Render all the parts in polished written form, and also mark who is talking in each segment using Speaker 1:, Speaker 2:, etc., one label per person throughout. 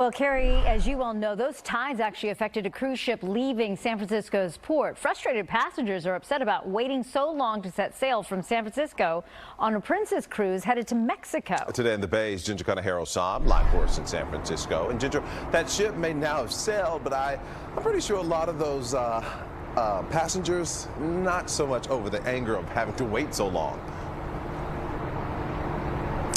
Speaker 1: Well, Carrie, as you well know, those tides actually affected a cruise ship leaving San Francisco's port. Frustrated passengers are upset about waiting so long to set sail from San Francisco on a Princess cruise headed to Mexico.
Speaker 2: Today in the Bay's Ginger Conejero Saab live for us in San Francisco. And Ginger, that ship may now have sailed, but I'm pretty sure a lot of those passengers, not so much over the anger of having to wait so long.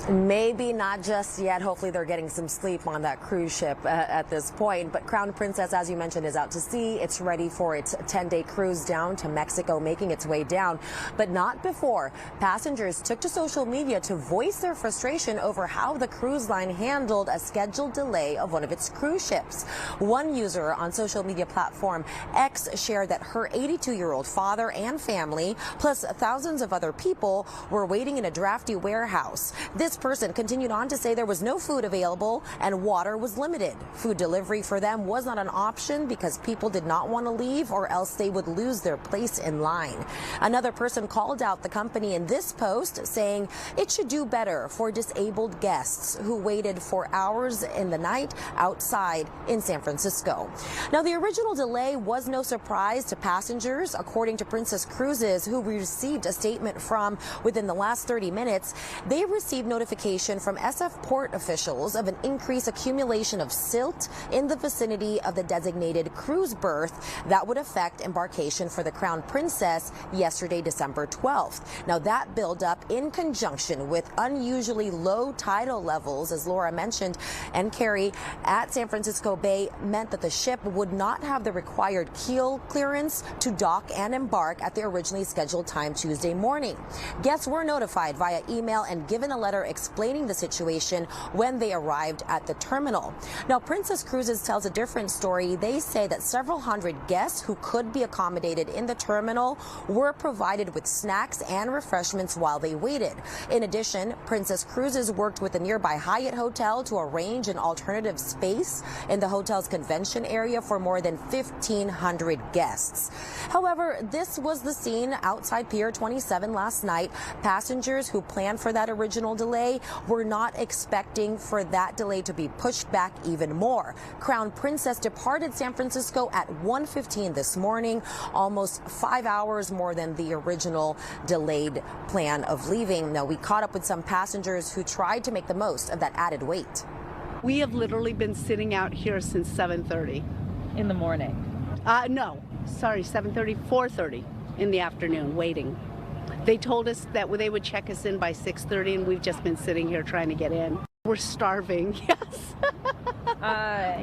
Speaker 3: Maybe not just yet. Hopefully they're getting some sleep on that cruise ship at this point. But Crown Princess, as you mentioned, is out to sea. It's ready for its 10-day cruise down to Mexico, making its way down. But not before passengers took to social media to voice their frustration over how the cruise line handled a scheduled delay of one of its cruise ships. One user on social media platform X shared that her 82-year-old father and family, plus thousands of other people, were waiting in a drafty warehouse. This person continued on to say there was no food available and water was limited. Food delivery for them was not an option because people did not want to leave or else they would lose their place in line. Another person called out the company in this post, saying it should do better for disabled guests who waited for hours in the night outside in San Francisco. Now, the original delay was no surprise to passengers, according to Princess Cruises, who we received a statement from within the last 30 minutes. They received notification from SF port officials of an increased accumulation of silt in the vicinity of the designated cruise berth that would affect embarkation for the Crown Princess yesterday, December 12th. Now, that buildup in conjunction with unusually low tidal levels, as Laura mentioned, and Carrie, at San Francisco Bay meant that the ship would not have the required keel clearance to dock and embark at the originally scheduled time Tuesday morning. Guests were notified via email and given a letter explaining the situation when they arrived at the terminal. Now, Princess Cruises tells a different story. They say that several hundred guests who could be accommodated in the terminal were provided with snacks and refreshments while they waited. In addition, Princess Cruises worked with the nearby Hyatt Hotel to arrange an alternative space in the hotel's convention area for more than 1,500 guests. However, this was the scene outside Pier 27 last night. Passengers who planned for that original delay were not expecting for that delay to be pushed back even more. Crown Princess departed San Francisco at 1:15 this morning, almost 5 hours more than the original delayed plan of leaving. Now, we caught up with some passengers who tried to make the most of that added wait.
Speaker 4: We have literally been sitting out here since 7:30.
Speaker 5: In the morning?
Speaker 4: No, sorry, 7:30, 4:30 in the afternoon, waiting. They told us that they would check us in by 6:30, and we've just been sitting here trying to get in. We're starving, yes.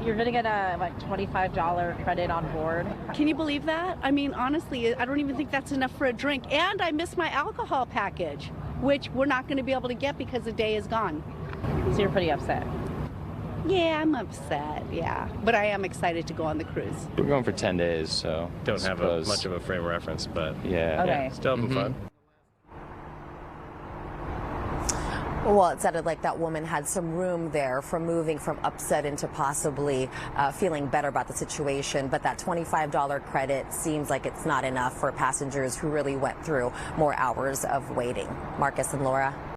Speaker 5: You're going to get a $25 credit on board.
Speaker 4: Can you believe that? I mean, honestly, I don't even think that's enough for a drink. And I missed my alcohol package, which we're not going to be able to get because the day is gone.
Speaker 5: So you're pretty upset?
Speaker 4: Yeah, I'm upset, yeah. But I am excited to go on the cruise.
Speaker 6: We're going for 10 days, so
Speaker 7: don't have much of a frame of reference, but
Speaker 6: yeah,
Speaker 5: okay.
Speaker 7: Still having fun.
Speaker 3: Well, it sounded like that woman had some room there for moving from upset into possibly feeling better about the situation. But that $25 credit seems like it's not enough for passengers who really went through more hours of waiting. Marcus and Laura.